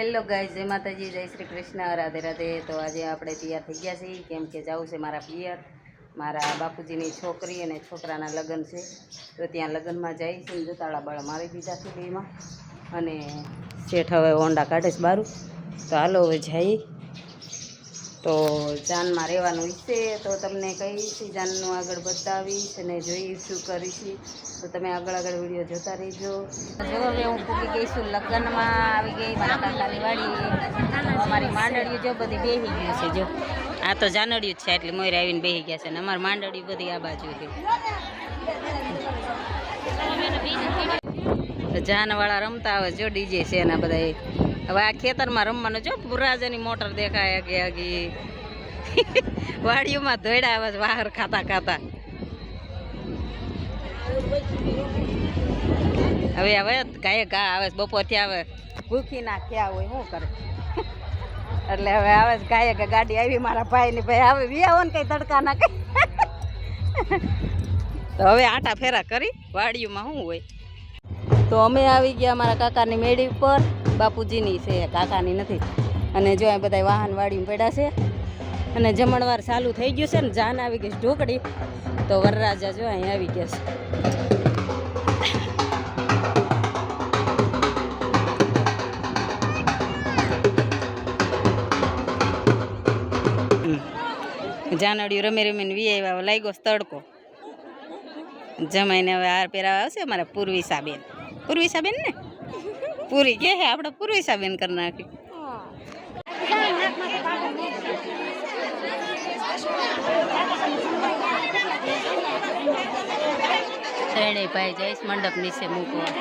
Hello guys, જય માતાજી, જય શ્રી કૃષ્ણ, રાધે રાધે। તો આજે આપણે તૈયાર થઈ ગયા છીએ કેમ કે જવું છે મારા પિયર, મારા બાપુજીની છોકરી અને છોકરાના લગ્ન છે તો ત્યાં લગ્નમાં જાય છે। જોતાળા બાળા મારી દીધા છે બેમાં અને શેઠ હવે હોન્ડા કાઢે છે બારું। તો હાલો હવે જઈ। તો જાનમાં રહેવાનું ઈચ્છે તો તમને કહીશ, જાનનું આગળ બતાવીશ અને જોઈશ શું કરીશ। તો તમે આગળ વિડીયો જોતા રહેજો। જો હવે હું પૂકી ગઈ છું લગ્નમાં, આવી ગઈ મારા કાકાની વાડી। અમારી માંડળીઓ જો બધી બેસી ગઈ છે। જો આ તો જાનડિયું જ છે એટલે મોર આવીને બેસી ગયા છે ને અમારી માંડળી બધી આ બાજુ છે। જાનવાળા રમતા આવે જો ડીજે છે એના બધા। હવે આ ખેતરમાં રમવાનું જો પુરાજાની મોટર દેખાય આગે આગી વાડીઓમાં ધોઈડા આવે વાહર ખાતા ખાતા। હવે હવે ગાયે ઘા આવે બપોરથી આવે ભૂખી ના ક્યાં હોય શું કરે એટલે હવે આવે ગાયે કે ગાડી આવી મારા ભાઈની ભાઈ આવે વિયાવો ને કઈ તડકા ના કઈ તો હવે આટા ફેરા કરી વાડીઓમાં શું હોય। તો અમે આવી ગયા મારા કાકાની મેળી ઉપર, બાપુજીની છે કાકાની નથી। અને જો આ બધા વાહન વાડીમાં પડ્યા છે અને જમણવાર ચાલુ થઈ ગયું છે ને જાન આવી ગઈ ઢોકળી। તો વરરાજા જો અહીં આવી ગયા છે। જાનડિયું રમી રમીને વી આવ્યા, લાગ્યો તડકો જમાઈને હવે હાર પહેરાવા આવશે અમારા પૂર્વિસાબેન। પૂર્વિસાબેન ને પૂરી કે હે આપણે પૂર્વિસાબેન કરી નાખી। ત્રણેય ભાઈ જઈશ મંડપ નીચે મૂકવા।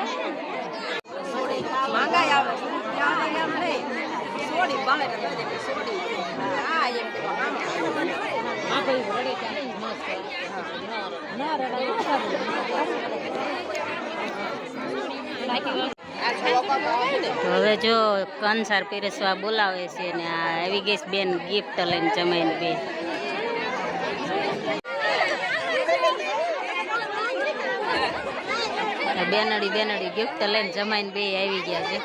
હવે જો કંસાર પીરસવા બોલાવે છે ને આ આવી ગઈ બેન ગિફ્ટ લઈને જમાઈને બે બેનડી ગિફ્ટ લઈને જમાઈને બે આવી ગયા છે।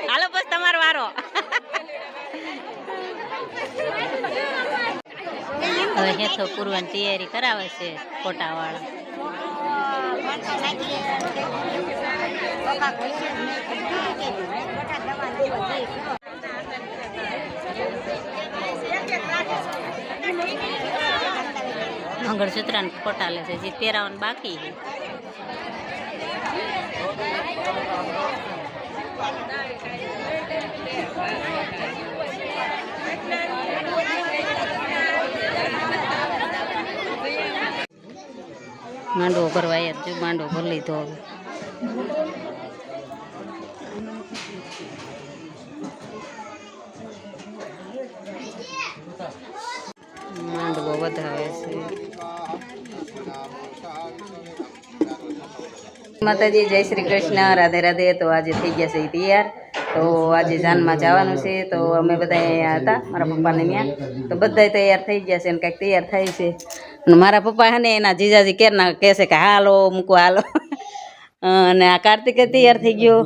હાલો બસ તમારો વારો। હવે હેઠો પૂરવાની તૈયારી કરાવે છે ફોટા વાળા। મંગળસૂત્રના ફોટા લે છે જે પહેરાવાનું બાકી છે। માંડવો ભરવા જો માંડવો ભરી લીધો હવે। માંડવો વધાવે છે। માતાજી, જય શ્રી કૃષ્ણ, રાધે રાધે। તો આજે થઈ ગયા છે તૈયાર। તો આજે જાનમાં જવાનું છે તો અમે બધા અહીંયા હતા મારા પપ્પાને ત્યાં, તો બધા તૈયાર થઈ ગયા છે ને કંઈક તૈયાર થાય છે। અને મારા પપ્પા છે ને એના જીજાજી કેરના કહેશે કે હાલો મૂકવા હાલો અને આ કાર્તિકે તૈયાર થઈ ગયો,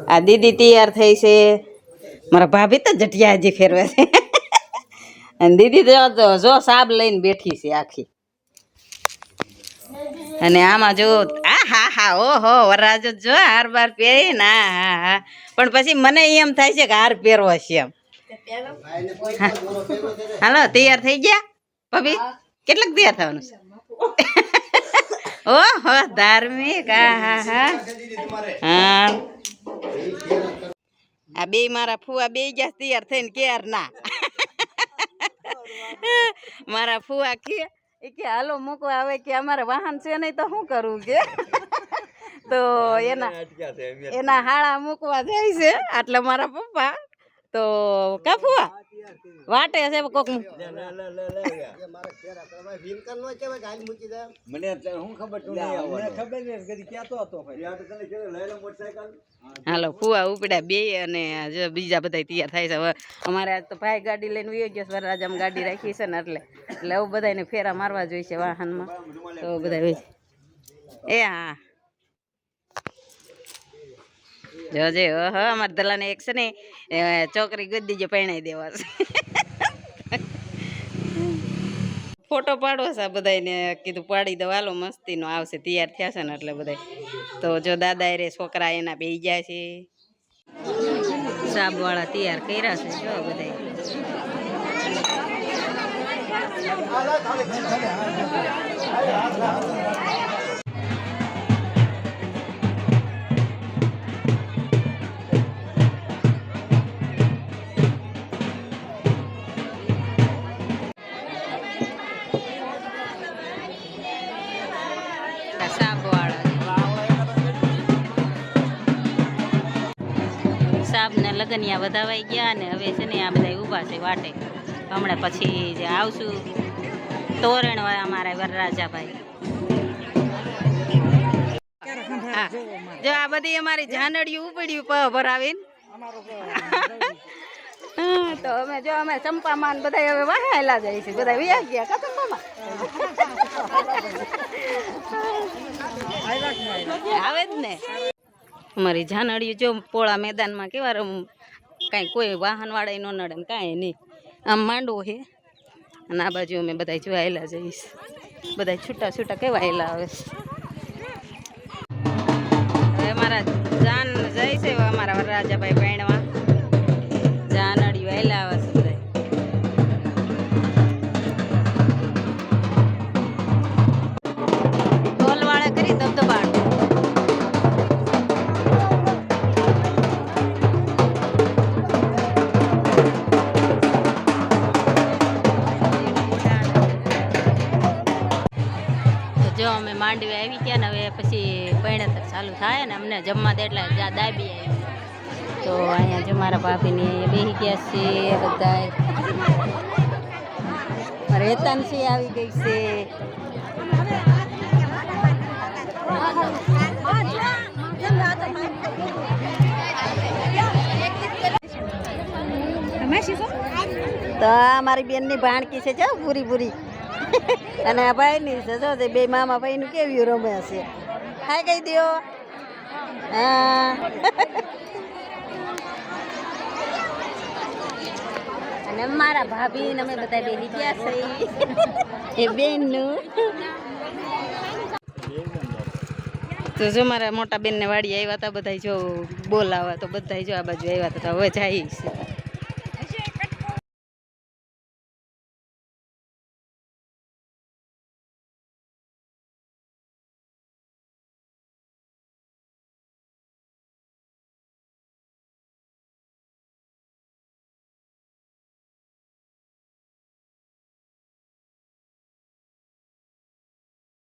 આ દીદી તૈયાર થઈ છે, મારા ભાભી તો જટિયા હજી ફેરવે છે અને દીદી તો જો સાબ લઈને બેઠી છે આખી। અને આમાં જો આ હા હા ઓહો વરરાજો જો હાર બાર પહેરી ના હા હા પણ પછી મને એમ થાય છે કે હાર પહેરવો છે એમ। હાલો તૈયાર થઈ ગયા ભાભી? કેટલાક તૈયાર થવાનું છે? ઓહો ધાર્મિક, હા હા હા હા। આ બે મારા ફુવા બે ગયા તૈયાર થઈને ક્યાર ના મારા ફુવા કે હાલો મૂકવા આવે કે અમારે વાહન છે નહીં તો શું કરવું કે તો એના હાળા મૂકવા જાય છે એટલે મારા પપ્પા તો કા ફુવા વાટે છે કોક હાલો ફુવા ઉપડ્યા બે અને બીજા બધા તૈયાર થાય છે। હવે અમારે આજ તો ભાઈ ગાડી લઈને વયો ગયો, વરરાજામાં ગાડી રાખી છે ને એટલે આવું બધાને ફેરા મારવા જોઈએ છે વાહનમાં। તો બધા એ હા જોજે ઓહો અમારે દલાને એક છે ને છોકરી ગોદી જે પરણાઈ દેવા છે ફોટો પાડવો છે બધાને કીધું પાડી દો હાલો મસ્તીનો આવશે તૈયાર થયા છે ને એટલે બધા તો જો દાદા રે છોકરા એના બે ગયા છે સાબવાળા તૈયાર કર્યા છે જો બધા સાબને લગનિયા વધાવાઈ ગયા ને હવે છે ને આ બધા ઊભા છે વાટે હમણાં પછી જે આવશું તોરણ અમારા વરરાજાભાઈ હા જો આ બધી અમારી જાનડિયું ઉપડ્યું પ ભરાવીને તો અમે જો અમે ચંપામાં બધા હવે વહાયેલા જાય છે બધા વ્યા ગયા કા ચંપામાં આવે જ ને અમારી જાનડિયું જો પોળા મેદાનમાં કેવા કાંઈ કોઈ વાહન વાળા ન નડે ને કાંઈ નહીં આમ માંડવો છે અને આ બાજુ અમે બધા જોવાયેલા જઈશ બધા છૂટા છૂટા કેવાયેલા આવે હવે અમારા જાન જાય છે અમારા વરરાજાભાઈ પૈણવા જાનડિયું આવેલા આવે છે બધા ઢોલવાળા કરી ધબધબાટ જો અમે માંડવી આવી ગયા ને હવે પછી પૈણતર ચાલુ થાય ને અમને જમવા દે એટલે દાબી આવી તો અહીંયા જો મારા ભાભીની અહીંયા બેસી ગયા છે બધા રેતાનસી આવી ગઈ છે તો આ મારી બેનની ભાણકી છે જો પૂરી પૂરી અને આ ભાઈની છે જો બે મામા ભાઈનું કેવી રમે છે હાય કહી દો હા અને મારા ભાભી ને અમે બધા બેસી ગયા છે એ બેનનું તો જો મારા મોટા બેનને વાડી આવ્યા હતા બધા જો બોલાવા તો બધા જો આ બાજુ આવ્યા હતા હવે જઈશ